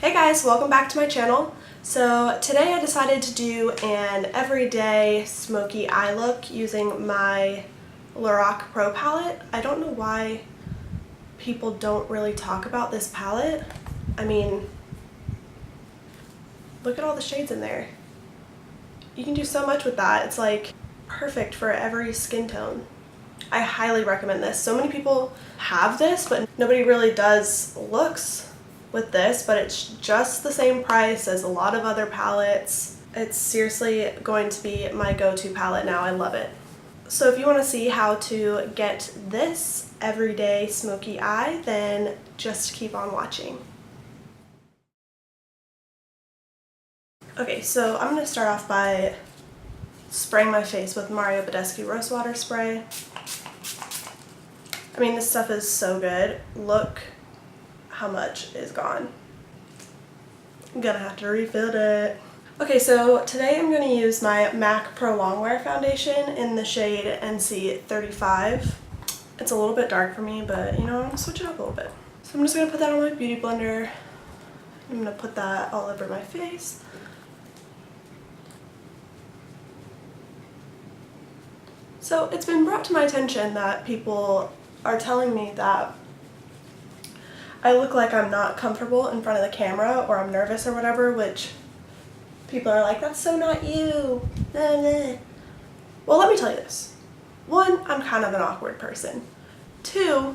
Hey guys, welcome back to my channel. So today I decided to do an everyday smoky eye look using my Lorac Pro palette. I don't know why people don't really talk about this palette. I mean, look at all the shades in there. You can do so much with that. It's like perfect for every skin tone. I highly recommend this. So many people have this, but nobody really does looks with this, but it's just the same price as a lot of other palettes. It's seriously going to be my go-to palette now. I love it. So if you want to see how to get this everyday smoky eye, then just keep on watching. Okay, so I'm going to start off by spraying my face with Mario Badescu Rose Water Spray. I mean, this stuff is so good. Look how much is gone. I'm gonna have to refill it. Okay, so today I'm gonna use my MAC Pro Longwear foundation in the shade NC35. It's a little bit dark for me, but you know, I'm gonna switch it up a little bit. So I'm just gonna put that on my beauty blender. I'm gonna put that all over my face. So it's been brought to my attention that people are telling me that I look like I'm not comfortable in front of the camera, or I'm nervous or whatever, which people are like, that's so not you. Well, let me tell you this. One, I'm kind of an awkward person. Two,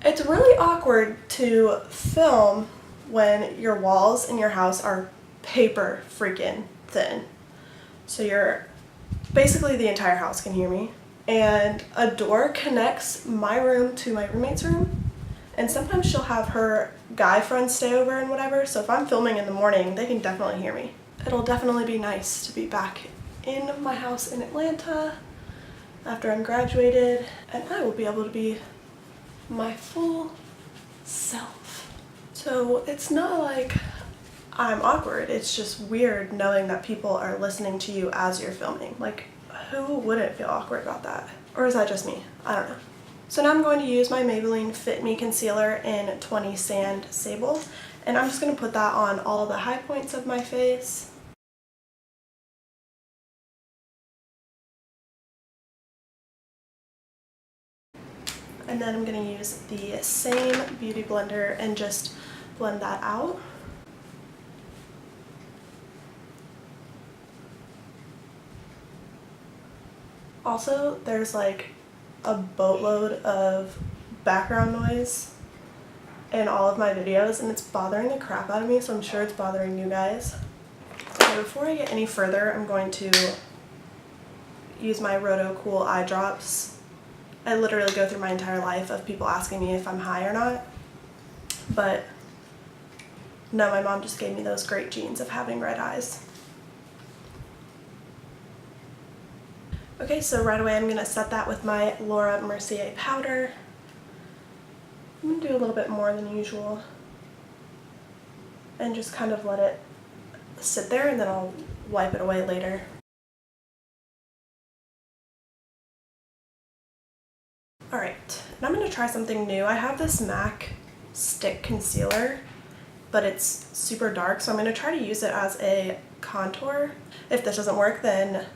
it's really awkward to film when your walls in your house are paper freaking thin. So basically the entire house can hear me. And a door connects my room to my roommate's room. And sometimes she'll have her guy friends stay over and whatever, so if I'm filming in the morning, they can definitely hear me. It'll definitely be nice to be back in my house in Atlanta after I'm graduated, and I will be able to be my full self. So it's not like I'm awkward, it's just weird knowing that people are listening to you as you're filming. Like, who wouldn't feel awkward about that? Or is that just me? I don't know. So now I'm going to use my Maybelline Fit Me Concealer in 20 Sand Sable, and I'm just going to put that on all of the high points of my face. And then I'm going to use the same beauty blender and just blend that out. Also, there's like a boatload of background noise in all of my videos, and it's bothering the crap out of me, so I'm sure it's bothering you guys. Okay, before I get any further, I'm going to use my Roto Cool eye drops. I literally go through my entire life of people asking me if I'm high or not, but no, my mom just gave me those great genes of having red eyes. Okay, so right away I'm going to set that with my Laura Mercier powder. I'm going to do a little bit more than usual and just kind of let it sit there, and then I'll wipe it away later. Alright, and I'm going to try something new. I have this MAC stick concealer, but it's super dark, so I'm going to try to use it as a contour. If this doesn't work, then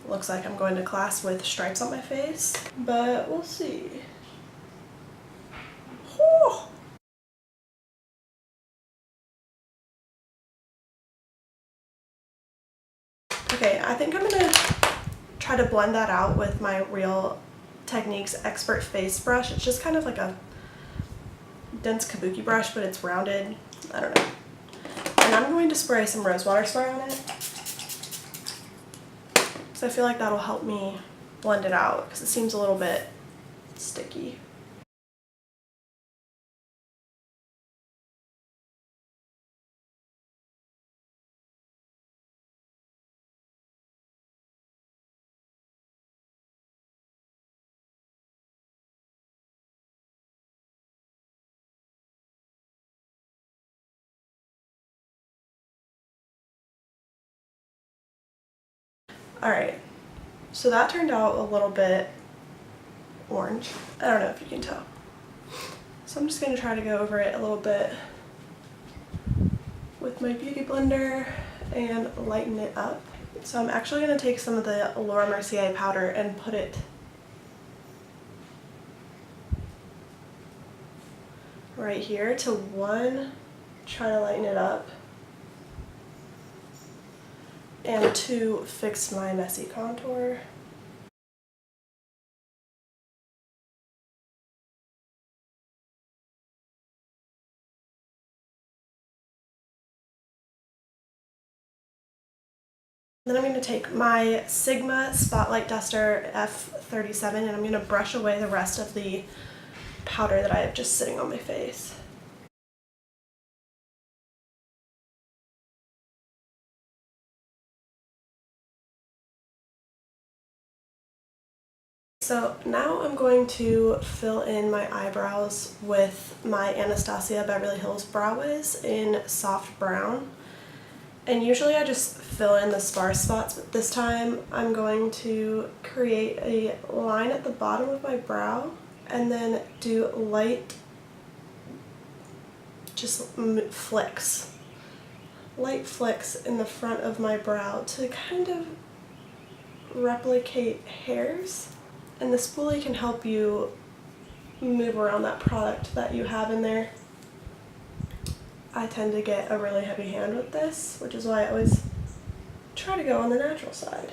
looks like I'm going to class with stripes on my face, but we'll see. Whew. Okay, I think I'm gonna try to blend that out with my Real Techniques Expert Face Brush. It's just kind of like a dense kabuki brush, but it's rounded. I don't know. And I'm going to spray some rose water spray on it, so I feel like that'll help me blend it out because it seems a little bit sticky. Alright, so that turned out a little bit orange. I don't know if you can tell. So I'm just going to try to go over it a little bit with my beauty blender and lighten it up. So I'm actually going to take some of the Laura Mercier powder and put it right here to try to lighten it up, and 2, fix my messy contour. Then I'm going to take my Sigma Spotlight Duster F37 and I'm going to brush away the rest of the powder that I have just sitting on my face. So now I'm going to fill in my eyebrows with my Anastasia Beverly Hills Brow Wiz in soft brown. And usually I just fill in the sparse spots, but this time I'm going to create a line at the bottom of my brow and then do light, just flicks. Light flicks in the front of my brow to kind of replicate hairs. And the spoolie can help you move around that product that you have in there. I tend to get a really heavy hand with this, which is why I always try to go on the natural side.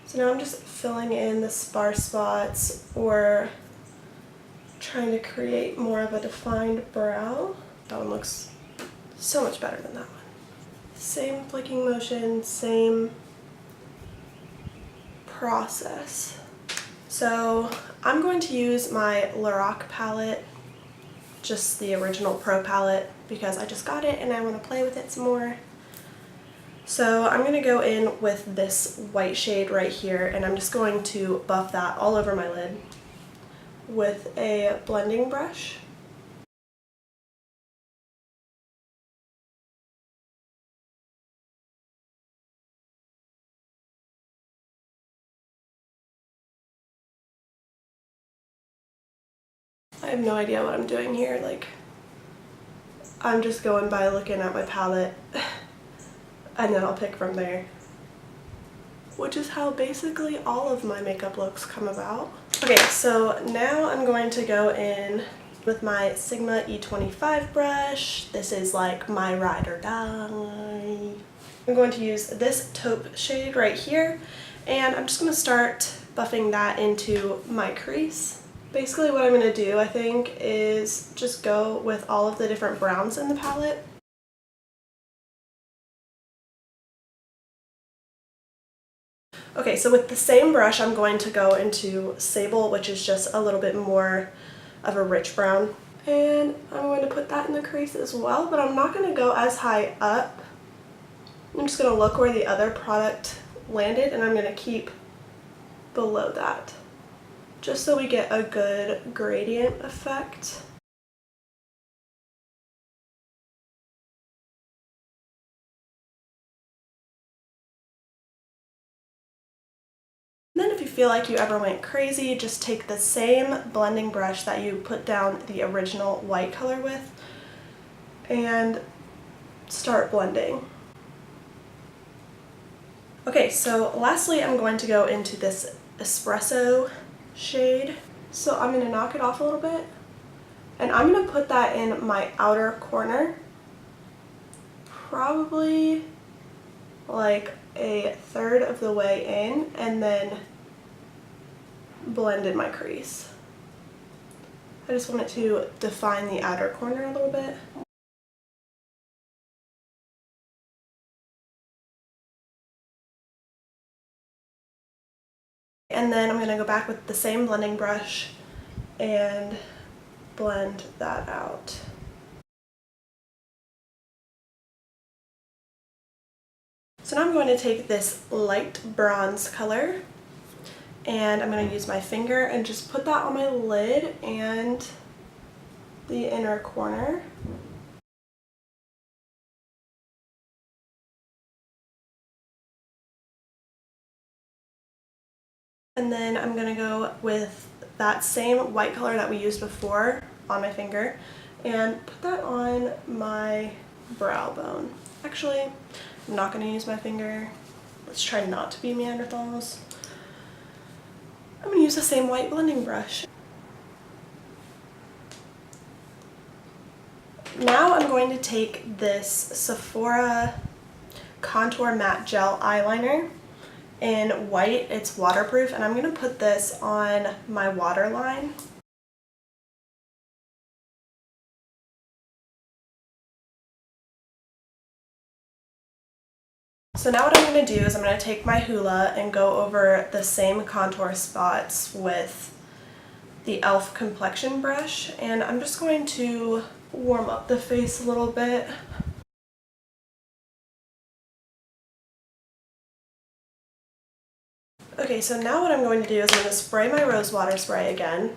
So now I'm just filling in the sparse spots or trying to create more of a defined brow. That one looks so much better than that one. Same flicking motion, same process. So I'm going to use my Lorac palette, just the original Pro palette, because I just got it and I want to play with it some more. So I'm going to go in with this white shade right here and I'm just going to buff that all over my lid with a blending brush. I have no idea what I'm doing here, like I'm just going by looking at my palette and then I'll pick from there. Which is how basically all of my makeup looks come about. Okay, so now I'm going to go in with my Sigma E25 brush. This is like my ride or die. I'm going to use this taupe shade right here and I'm just going to start buffing that into my crease. Basically what I'm going to do, I think, is just go with all of the different browns in the palette. Okay, so with the same brush I'm going to go into Sable, which is just a little bit more of a rich brown. And I'm going to put that in the crease as well, but I'm not going to go as high up. I'm just going to look where the other product landed and I'm going to keep below that, just so we get a good gradient effect. Then if you feel like you ever went crazy, just take the same blending brush that you put down the original white color with and start blending. Okay, so lastly I'm going to go into this espresso shade. So I'm going to knock it off a little bit and I'm going to put that in my outer corner, probably like a third of the way in, and then blend in my crease. I just want it to define the outer corner a little bit. And then I'm going to go back with the same blending brush and blend that out. So now I'm going to take this light bronze color and I'm going to use my finger and just put that on my lid and the inner corner. And then I'm going to go with that same white color that we used before on my finger and put that on my brow bone. Actually, I'm not going to use my finger. Let's try not to be Neanderthals. I'm going to use the same white blending brush. Now I'm going to take this Sephora Contour Matte Gel Eyeliner in white. It's waterproof, and I'm going to put this on my waterline. So now what I'm going to do is I'm going to take my Hoola and go over the same contour spots with the e.l.f. complexion brush, and I'm just going to warm up the face a little bit. Okay, so now what I'm going to do is I'm going to spray my rose water spray again.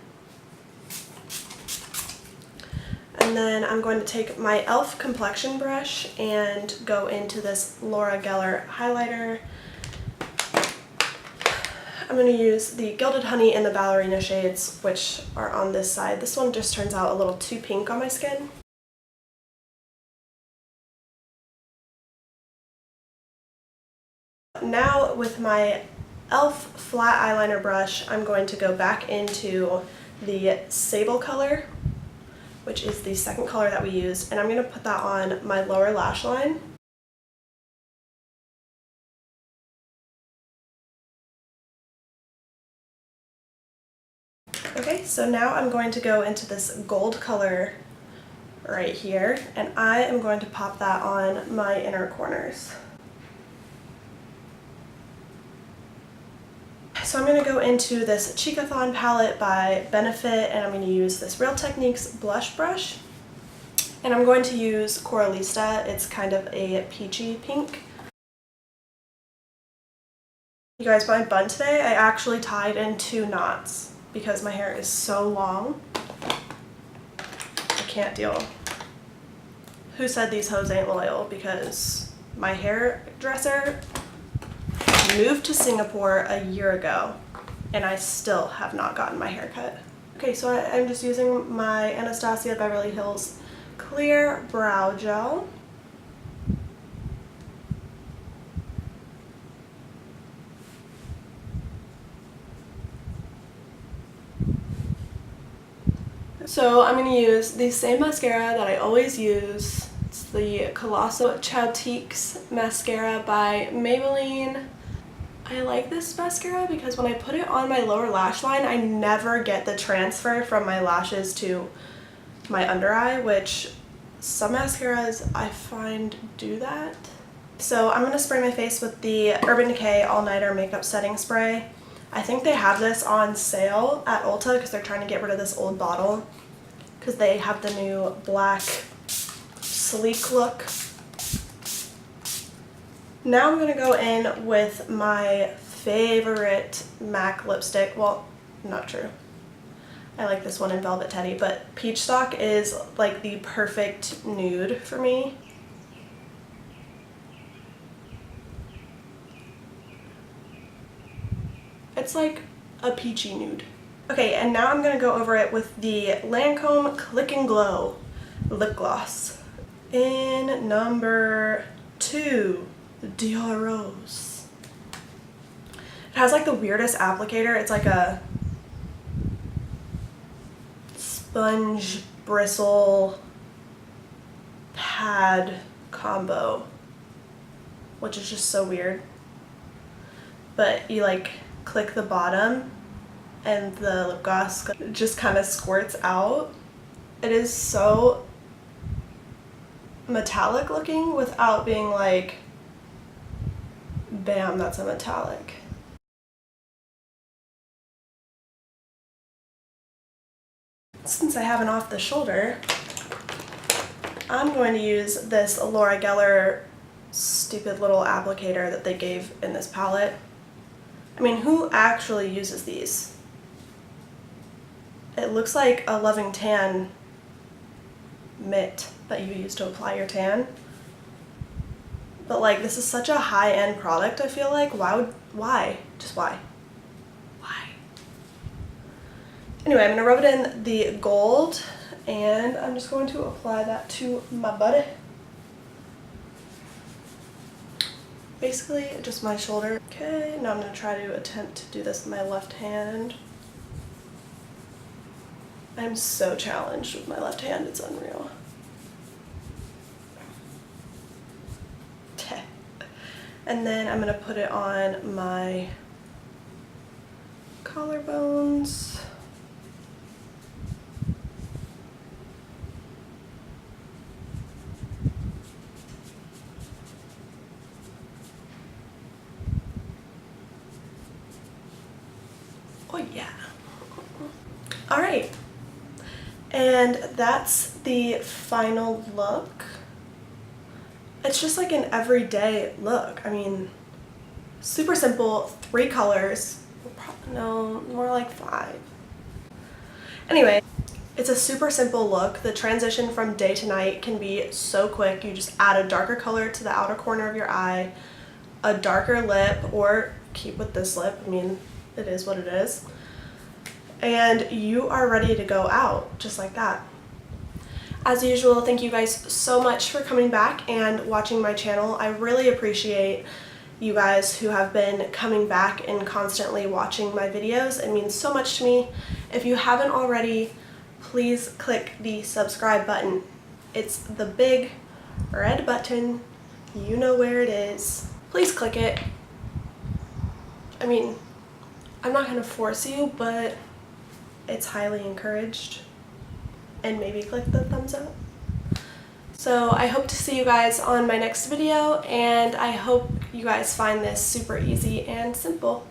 And then I'm going to take my e.l.f. complexion brush and go into this Laura Geller highlighter. I'm going to use the Gilded Honey and the Ballerina shades, which are on this side. This one just turns out a little too pink on my skin. Now with my e.l.f. flat eyeliner brush, I'm going to go back into the Sable color, which is the second color that we used, and I'm going to put that on my lower lash line. Okay, so now I'm going to go into this gold color right here, and I am going to pop that on my inner corners. So I'm going to go into this Cheekathon palette by Benefit, and I'm going to use this Real Techniques blush brush. And I'm going to use Coralista. It's kind of a peachy pink. You guys, my bun today, I actually tied in 2 knots because my hair is so long. I can't deal. Who said these hoes ain't loyal? Because my hairdresser moved to Singapore a year ago and I still have not gotten my hair cut. Okay, so I'm just using my Anastasia Beverly Hills Clear Brow Gel. So I'm going to use the same mascara that I always use. It's the Colossal Chowtiques mascara by Maybelline. I like this mascara because when I put it on my lower lash line, I never get the transfer from my lashes to my under eye, which some mascaras I find do that. So I'm going to spray my face with the Urban Decay All Nighter Makeup Setting Spray. I think they have this on sale at Ulta because they're trying to get rid of this old bottle because they have the new black sleek look. Now I'm going to go in with my favorite MAC lipstick. Well, not true. I like this one in Velvet Teddy, but Peach Stock is like the perfect nude for me. It's like a peachy nude. Okay, and now I'm going to go over it with the Lancome Click and Glow lip gloss in number 2, the Dior Rose. It has like the weirdest applicator. It's like a sponge bristle pad combo, which is just so weird. But you like click the bottom and the lip gloss just kind of squirts out. It is so metallic looking without being like, bam, that's a metallic. Since I have an off the shoulder, I'm going to use this Laura Geller stupid little applicator that they gave in this palette. I mean, who actually uses these? It looks like a Loving Tan mitt that you use to apply your tan. But like, this is such a high-end product, I feel like. Why? Just why? Why? Anyway, I'm going to rub it in the gold, and I'm just going to apply that to my body. basically just my shoulder. Okay, now I'm going to try to attempt to do this with my left hand. I'm so challenged with my left hand, it's unreal. And then I'm going to put it on my collarbones. Oh yeah. All right. And that's the final look. It's just like an everyday look. I mean, super simple, 3 colors. No, more like 5. Anyway, it's a super simple look. The transition from day to night can be so quick. You just add a darker color to the outer corner of your eye, a darker lip, or keep with this lip. I mean, it is what it is. And you are ready to go out, just like that. As usual, thank you guys so much for coming back and watching my channel. I really appreciate you guys who have been coming back and constantly watching my videos. It means so much to me. If you haven't already, please click the subscribe button. It's the big red button. You know where it is. Please click it. I mean, I'm not going to force you, but it's highly encouraged. And maybe click the thumbs up. So I hope to see you guys on my next video, and I hope you guys find this super easy and simple.